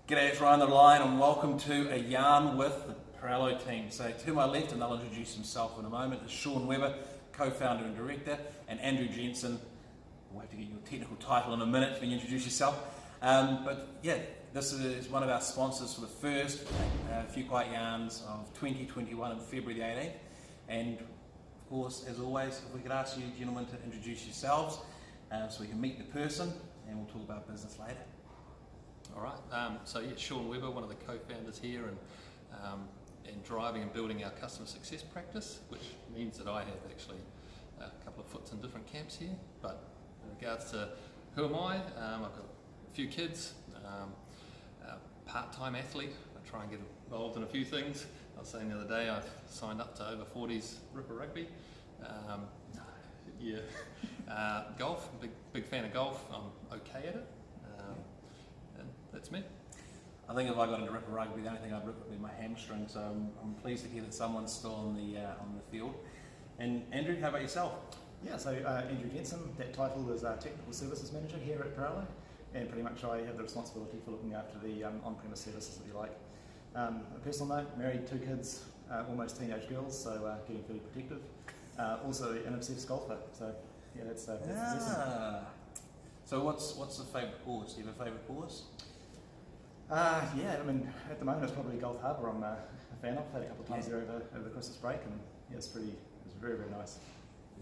G'day, it's Ryan the Lion and welcome to a yarn with the Parello team. So to my left, and they'll introduce himself in a moment, is Sean Webber, co-founder and director, and Andrew Jensen. We'll have to get your technical title in a minute when you introduce yourself. But yeah, this is one of our sponsors for the first Few Quiet Yarns of 2021 on February the 18th. And of course, as always, if we could ask you gentlemen to introduce yourselves so we can meet the person and we'll talk about business later. All right, so yeah, Sean Webber, one of the co-founders here and driving and building our customer success practice, which means that I have actually a couple of foots in different camps here. But in regards to who am I, I've got a few kids, part-time athlete. I try and get involved in a few things. I was saying the other day I've signed up to over 40s Ripper Rugby. Golf, big fan of golf. I'm okay at it. That's me. I think if I got into Ripper Rugby, the only thing I'd rip would be my hamstring, so I'm pleased to hear that someone's still on the field. And Andrew, how about yourself? Yeah, so Andrew Jensen, that title is Technical Services Manager here at Parello, and pretty much I have the responsibility for looking after the on-premise services, if you like. A personal note, married, 2 kids, almost teenage girls, so getting fairly protective. Also an obsessed golfer, so yeah, that's So what's the favourite course? Do you have a favourite course? Yeah, I mean, at the moment it's probably Gulf Harbour. I'm a fan of. Played a couple of times there over the Christmas break, and yeah, it's very, very nice.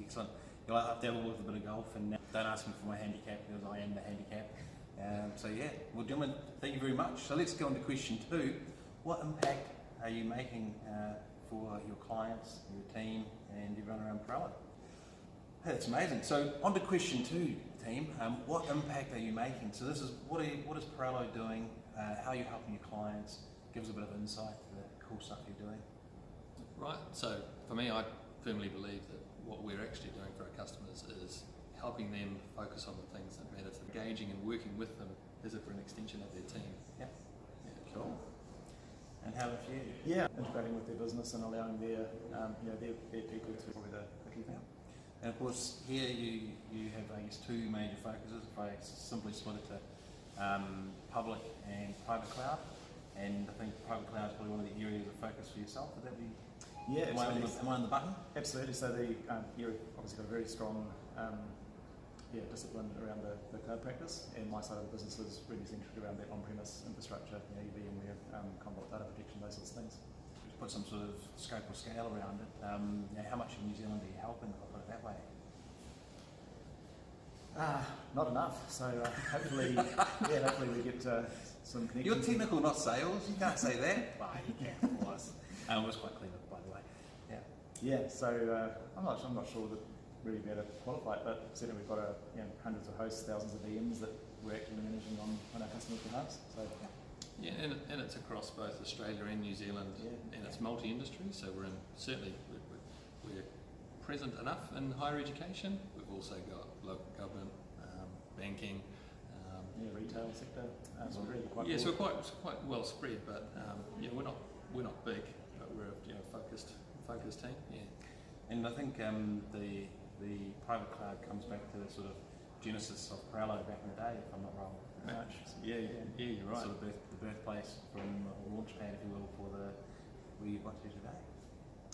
Excellent. I've dabbled with a bit of golf, and don't ask me for my handicap because I am the handicap. So yeah, well, gentlemen, thank you very much. So let's go on to question 2. What impact are you making for your clients, your team, and everyone around Parello? Hey, that's amazing. So on to question 2, team. What impact are you making? So this is what is Parello doing? How are you helping your clients? Give us a bit of insight to the cool stuff you're doing. Right, so for me, I firmly believe that what we're actually doing for our customers is helping them focus on the things that matter, engaging and working with them as if we're an extension of their team. Yeah. Cool. And how about you? Yeah, integrating with their business and allowing their people to be the key thing. And of course, here you have, I guess, 2 major focuses. If I simply split it to public and private cloud, and I think private cloud is probably one of the areas of focus for yourself. Would that be? Yeah, am I on the button? Absolutely. So you've obviously got a very strong discipline around the cloud practice, and my side of the business is really centered around that on-premise infrastructure, VMware, Commvault data protection, those sorts of things. Just put some sort of scope or scale around it. How much in New Zealand are you helping? I'll put it that way. Not enough. So hopefully we get some connections. You're technical, not sales. You can't say that. Well, you can, of course. It was quite clever, by the way. Yeah. Yeah. So I'm not sure that really be able to qualify it, but certainly we've got hundreds of hosts, thousands of VMs that we're actually managing on our customers' behalf. So. Yeah, and it's across both Australia and New Zealand, and it's multi-industry. So we're present enough in higher education. We've also got local government, banking, retail sector. So we're really quite. Yeah, so we're quite well spread, but we're not big, but we're a focused team. Yeah, and I think the private cloud comes back to the sort of genesis of Parello back in the day, if I'm not wrong. Yeah, you're right. Sort of the birthplace from Launchpad, if you will, for where you got to today.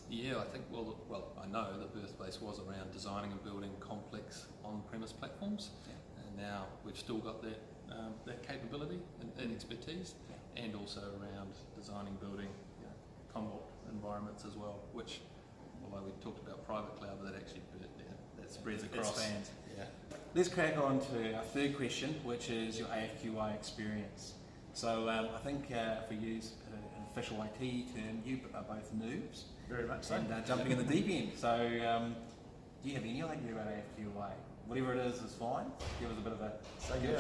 Yeah, I think, well, I know the birthplace was around designing and building complex on-premise platforms, and now we've still got that capability and expertise, and also around designing, building Commvault environments as well, which, although we talked about private cloud, but that actually that spreads across. Expands. Yeah. Let's crack on to our 3rd question, which is your AFQI experience. So I think if we use an official IT term, you are both noobs. Very much so. And jumping in the deep end. So do you have any idea about AFQI? Whatever it is fine. Give us a bit of a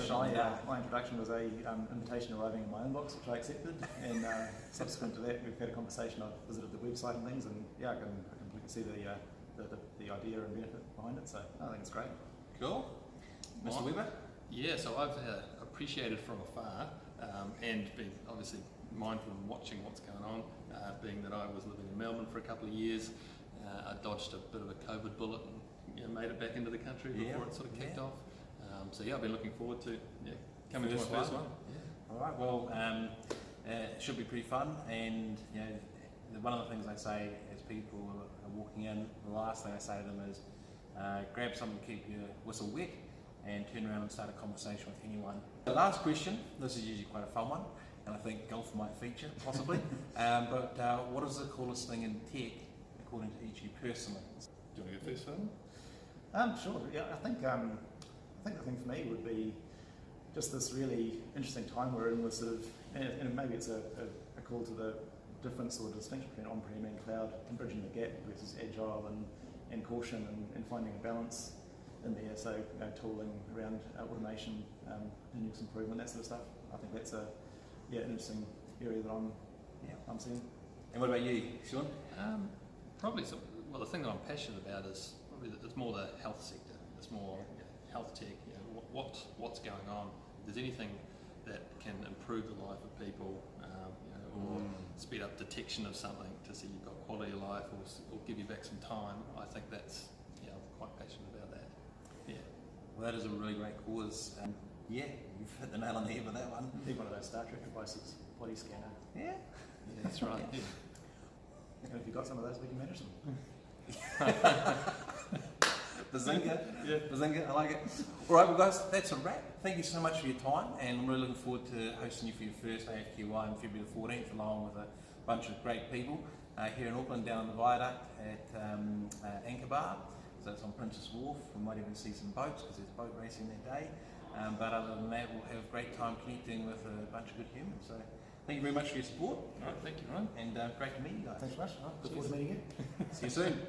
shine. My introduction was a invitation arriving in my inbox, which I accepted, and subsequent to that, we've had a conversation. I've visited the website and things, and I can completely see the idea and benefit behind it. So I think it's great. Cool. Mr. Webber? Yeah, so I've appreciated from afar and been obviously mindful and watching what's going on, being that I was living in Melbourne for a couple of years. I dodged a bit of a COVID bullet and made it back into the country before it sort of kicked off. So I've been looking forward to coming to my first one. All right. Well, it should be pretty fun, and you know, one of the things I say as people are walking in, the last thing I say to them is, grab something to keep your whistle wet, and turn around and start a conversation with anyone. The last question. This is usually quite a fun one, and I think golf might feature possibly. But what is the coolest thing in tech, according to each of you personally? Do you want to go first, Phil? Sure. Yeah, I think the thing for me would be just this really interesting time we're in with sort of, and maybe it's a call to the difference or distinction between on-prem and cloud, and bridging the gap versus agile and caution and finding a balance in there. So tooling around automation, continuous improvement, that sort of stuff. I think that's an interesting area that I'm seeing. And what about you, Sean? Probably the thing that I'm passionate about is probably it's more the health sector. It's more health tech. What's going on? If there's anything that can improve the life of people, or speed up detection of something to see you've got quality of life, or give you back some time, I think that's I'm quite passionate about that. Yeah. Well, that is a really great cause. You've hit the nail on the head with that one. Need one of those Star Trek devices, body scanner. Yeah. That's right. Yeah. And if you've got some of those, we can manage them. Bazinga, I like it. All right, well guys, that's a wrap. Thank you so much for your time, and I'm really looking forward to hosting you for your first AFQI on February the 14th, along with a bunch of great people here in Auckland, down the viaduct at Anchor Bar. So it's on Princess Wharf. We might even see some boats because there's boat racing that day. But other than that, we'll have a great time connecting with a bunch of good humans. So thank you very much for your support. All right, thank you, Ryan. And great to meet you guys. Thanks so much. Look forward to meeting you. See you soon.